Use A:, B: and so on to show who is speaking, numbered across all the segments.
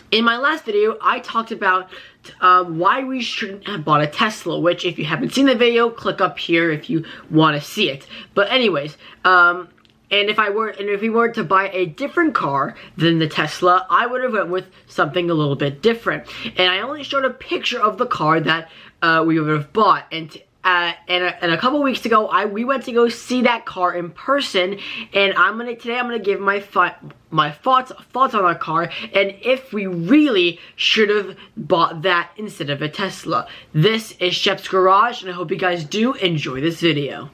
A: In my last video, I talked about why we shouldn't have bought a Tesla, which if you haven't seen the video, click up here if you want to see it. But anyways, and if we were to buy a different car than the Tesla, I would have went with something a little bit different. And I only showed a picture of the car that we would have bought. And a couple weeks ago, we went to go see that car in person, and today I'm gonna give my thoughts on our car and if we really should have bought that instead of a Tesla. This is Shep's Garage, and I hope you guys do enjoy this video.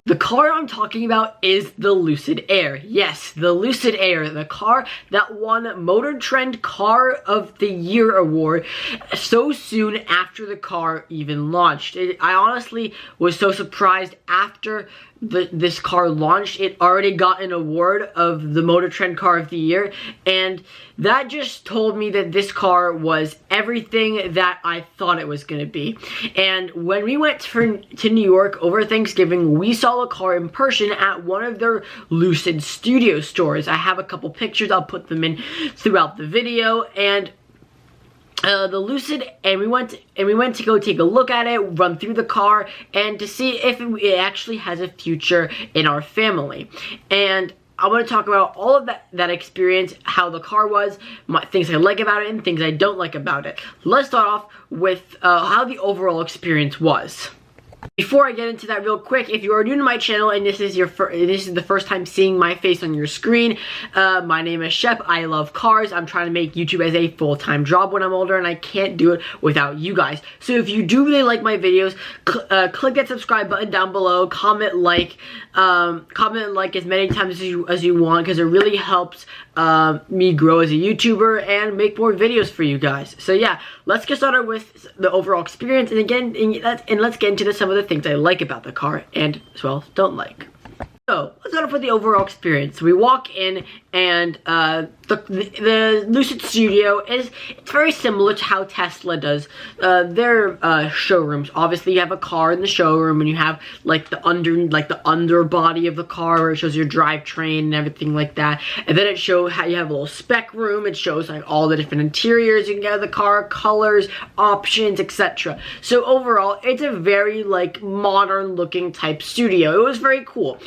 A: The car I'm talking about is the Lucid Air. Yes, the Lucid Air, the car that won Motor Trend Car of the Year award so soon after the car even launched. I honestly was so surprised after this car launched. It already got an award of the Motor Trend Car of the Year, and that just told me that this car was everything that I thought it was going to be. And when we went to New York over Thanksgiving, we saw the car in person at one of their Lucid studio stores. I have a couple pictures, I'll put them in throughout the video, and the Lucid, and we went to go take a look at it, run through the car, and to see if it actually has a future in our family. And I want to talk about all of that experience, how the car was, things I like about it, and things I don't like about it. Let's start off with how the overall experience was. Before I get into that real quick, if you are new to my channel and this is the first time seeing my face on your screen, my name is Shep. I love cars. I'm trying to make YouTube as a full-time job when I'm older, and I can't do it without you guys. So if you do really like my videos, click that subscribe button down below, comment like as many times as you want, because it really helps me grow as a YouTuber and make more videos for you guys. So yeah, let's get started with the overall experience, and let's get into some of the things I like about the car and as well as don't like. So let's start off with the overall experience. We walk in, and the Lucid Studio it's very similar to how Tesla does their showrooms. Obviously, you have a car in the showroom, and you have like the underbody of the car where it shows your drivetrain and everything like that. And then it shows how you have a little spec room. It shows like all the different interiors you can get of the car, colors, options, etc. So overall, it's a very like modern looking type studio. It was very cool.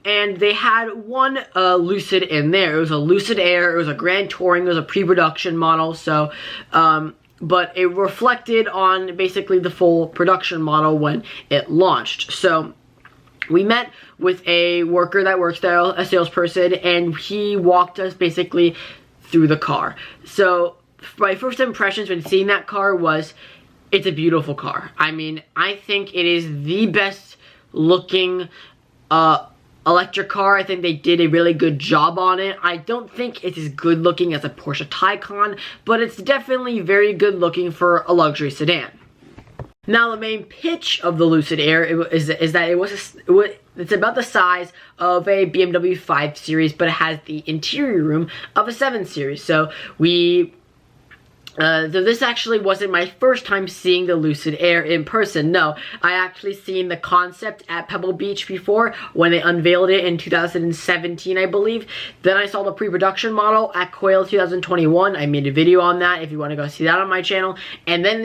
A: And they had one Lucid in there. It was a Lucid Air. It was a Grand Touring. It was a pre-production model. So, but it reflected on basically the full production model when it launched. So we met with a worker that works there, a salesperson, and he walked us basically through the car. So my first impressions when seeing that car was, it's a beautiful car. I mean, I think it is the best looking electric car. I think they did a really good job on it. I don't think it's as good looking as a Porsche Taycan, but it's definitely very good looking for a luxury sedan. Now, the main pitch of the Lucid Air is that it's about the size of a BMW 5 Series, but it has the interior room of a 7 Series. So this actually wasn't my first time seeing the Lucid Air in person. No, I actually seen the concept at Pebble Beach before when they unveiled it in 2017, I believe. Then I saw the pre-production model at Coil 2021. I made a video on that if you want to go see that on my channel. And then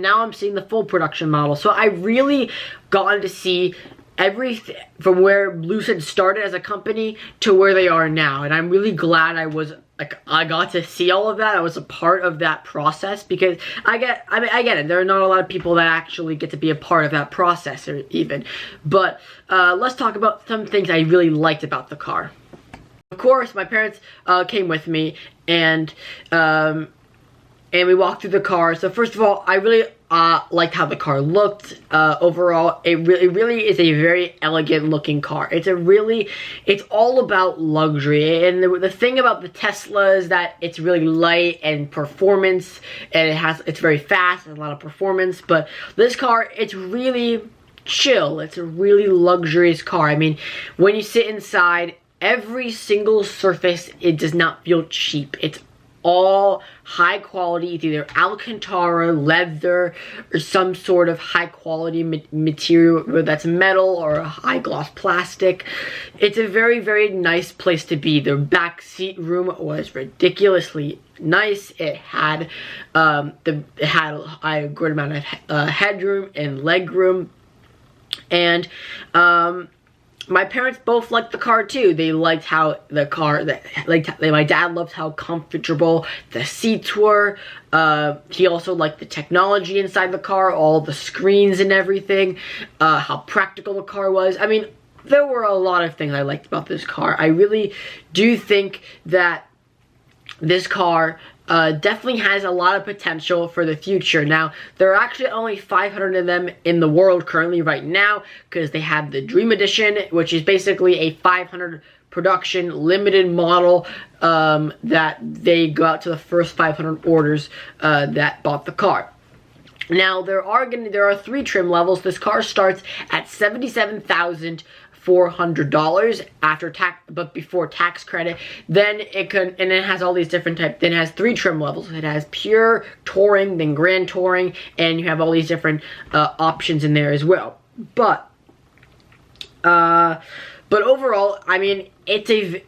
A: now I'm seeing the full production model. So I really gotten to see everything from where Lucid started as a company to where they are now, and I'm really glad I got to see all of that. I was a part of that process, because I get it. There are not a lot of people that actually get to be a part of that process, or even. But let's talk about some things I really liked about the car. Of course, my parents came with me, and we walked through the car. So first of all, I really liked how the car looked. Overall, it really is a very elegant looking car. It's all about luxury. And the thing about the Tesla is that it's really light and performance, and it's very fast and a lot of performance. But this car, it's really chill. It's a really luxurious car. I mean, when you sit inside, every single surface, it does not feel cheap. It's all high quality, either Alcantara, leather, or some sort of high quality material, whether that's metal or a high gloss plastic. It's a very, very nice place to be. The back seat room was ridiculously nice. It had a good amount of headroom and leg room, and my parents both liked the car too. They liked how the car, my dad loved how comfortable the seats were. He also liked the technology inside the car, all the screens and everything, how practical the car was. I mean, there were a lot of things I liked about this car. I really do think that this car definitely has a lot of potential for the future. Now, there are actually only 500 of them in the world currently right now, because they have the Dream Edition, which is basically a 500 production limited model that they go out to the first 500 orders that bought the car. Now, there are 3 trim levels. This car starts at $77,400 after tax, but before tax credit. Then it has all these different types. Then it has 3 trim levels. It has pure touring, then grand touring, and you have all these different options in there as well. But overall, I mean, it's a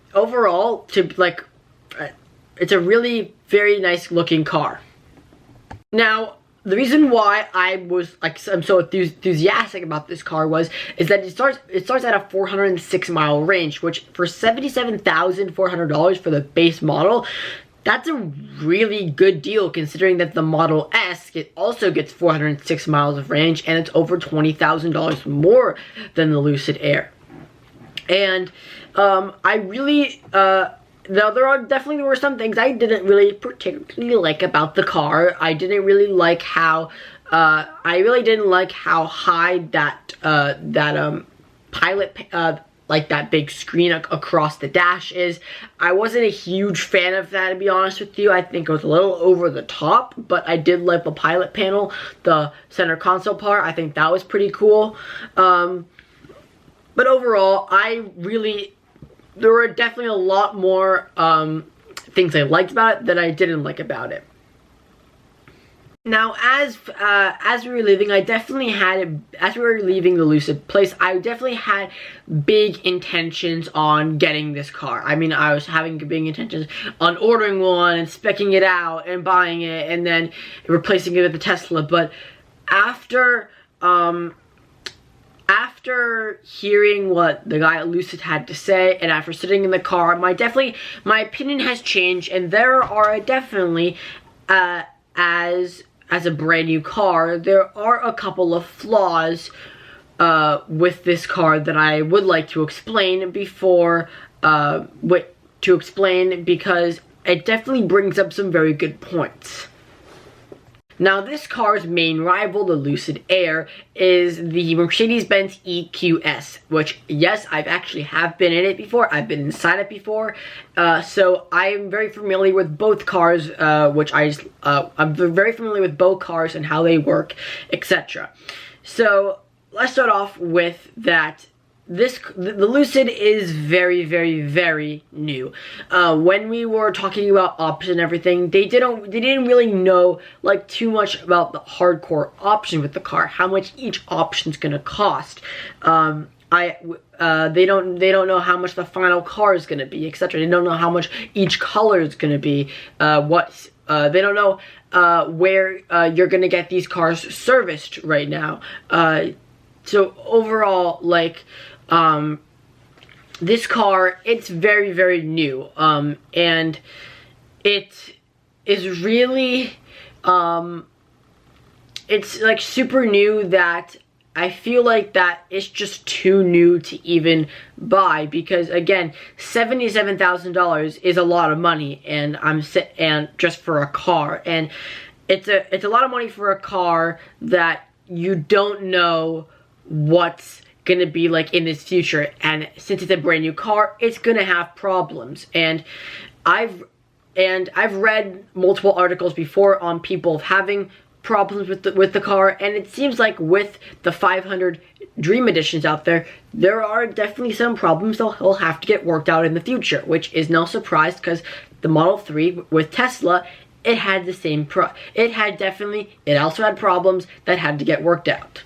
A: really very nice looking car. Now, the reason why I'm so enthusiastic about this car is that it starts at a 406-mile range, which for $77,400 for the base model, that's a really good deal, considering that the Model S also gets 406 miles of range, and it's over $20,000 more than the Lucid Air. And I really now, there were some things I didn't really particularly like about the car. I didn't really like how high that pilot, like that big screen across the dash is. I wasn't a huge fan of that, to be honest with you. I think it was a little over the top, but I did like the pilot panel, the center console part. I think that was pretty cool. But overall, there were definitely a lot more things I liked about it than I didn't like about it. Now, as we were leaving, as we were leaving the Lucid place, I definitely had big intentions on getting this car. I mean, I was having big intentions on ordering one and speccing it out and buying it and then replacing it with the Tesla. But after hearing what the guy at Lucid had to say, and after sitting in the car, my opinion has changed, and there are definitely, as a brand new car, there are a couple of flaws with this car that I would like to explain because it definitely brings up some very good points. Now, this car's main rival, the Lucid Air, is the Mercedes-Benz EQS, which, yes, I've actually been in it before. I've been inside it before. So I'm very familiar with both cars, I'm very familiar with both cars and how they work, etc. So let's start off with that. The Lucid is very, very, very new. When we were talking about options and everything, they didn't really know like too much about the hardcore option with the car, how much each option's gonna cost. They don't know how much the final car is gonna be, etc. They don't know how much each color is gonna be. They don't know where you're gonna get these cars serviced right now. So overall, like, this car, it's very, very new, and it is really, it's like super new that I feel like that it's just too new to even buy, because again, $77,000 is a lot of money, and just for a car, and it's a lot of money for a car that you don't know what's gonna be like in this future, and since it's a brand new car, it's gonna have problems. And I've read multiple articles before on people having problems with the car, and it seems like with the 500 Dream Editions out there, there are definitely some problems that will have to get worked out in the future, which is no surprise, because the Model 3 with Tesla, it had the same it also had problems that had to get worked out.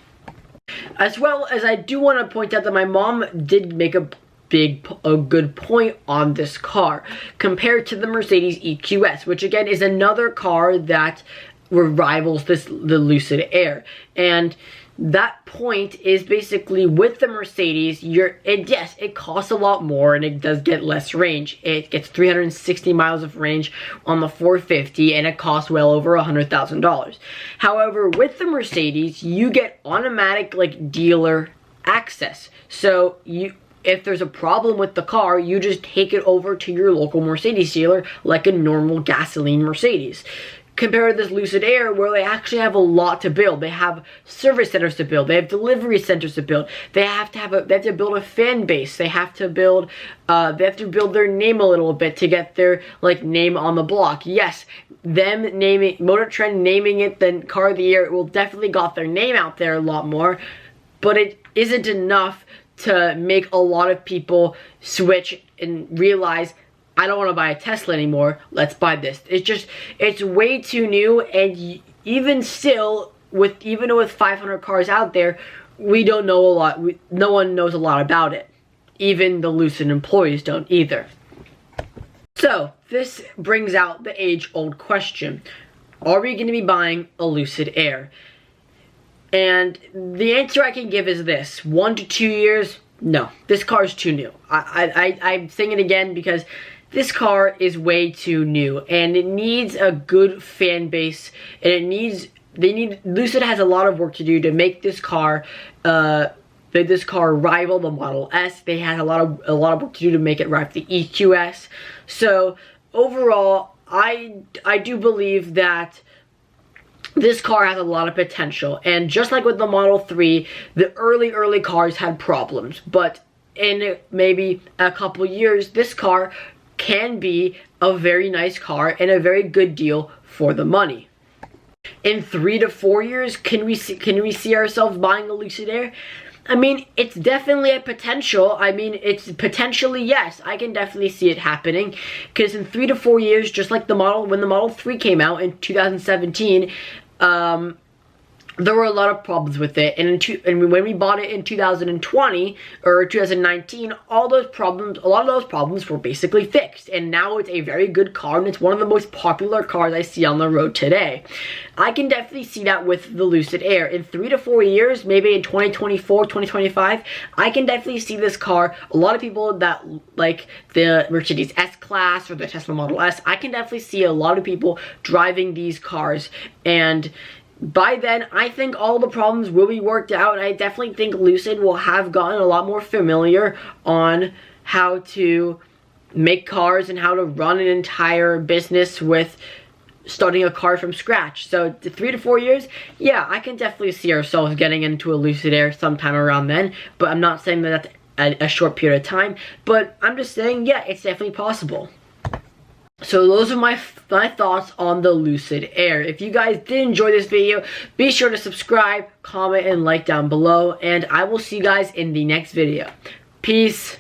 A: As well as I do want to point out that my mom did make a good point on this car compared to the Mercedes EQS, which again is another car that rivals the Lucid Air. And that point is basically with the Mercedes, yes, it costs a lot more and it does get less range. It gets 360 miles of range on the 450 and it costs well over $100,000. However, with the Mercedes, you get automatic like dealer access. So if there's a problem with the car, you just take it over to your local Mercedes dealer like a normal gasoline Mercedes. Compared to this Lucid Air, where they actually have a lot to build. They have service centers to build. They have delivery centers to build. They have to build a fan base. They have to build their name a little bit to get their like name on the block. Yes, them naming Motor Trend naming it the car of the year, it will definitely got their name out there a lot more, but it isn't enough to make a lot of people switch and realize, I don't want to buy a Tesla anymore, let's buy this. It's way too new, and even with 500 cars out there, we don't know a lot. No one knows a lot about it. Even the Lucid employees don't either. So, this brings out the age-old question. Are we going to be buying a Lucid Air? And the answer I can give is this: 1 to 2 years, no. This car is too new. I'm saying it again because this car is way too new, and it needs a good fan base, and Lucid has a lot of work to do to make this car rival the Model S. They had a lot of work to do to make it rival the EQS. So overall, I do believe that this car has a lot of potential, and just like with the Model 3, the early cars had problems, but in maybe a couple years, this car can be a very nice car and a very good deal for the money. In 3 to 4 years, can we see ourselves buying a Lucid Air? I mean, it's definitely a potential. I mean, it's potentially, yes, I can definitely see it happening, because in 3 to 4 years, just like when the Model 3 came out in 2017, there were a lot of problems with it, and when we bought it in 2020 or 2019, a lot of those problems were basically fixed, and now it's a very good car, and it's one of the most popular cars I see on the road today. I can definitely see that with the Lucid Air. In 3 to 4 years, maybe in 2024, 2025, I can definitely see this car. A lot of people that like the Mercedes S-Class or the Tesla Model S, I can definitely see a lot of people driving these cars, and by then, I think all the problems will be worked out, and I definitely think Lucid will have gotten a lot more familiar on how to make cars and how to run an entire business with starting a car from scratch. So 3 to 4 years, yeah, I can definitely see ourselves getting into a Lucid Air sometime around then, but I'm not saying that that's a short period of time, but I'm just saying, yeah, it's definitely possible. So those are my thoughts on the Lucid Air. If you guys did enjoy this video, be sure to subscribe, comment, and like down below, and I will see you guys in the next video. Peace.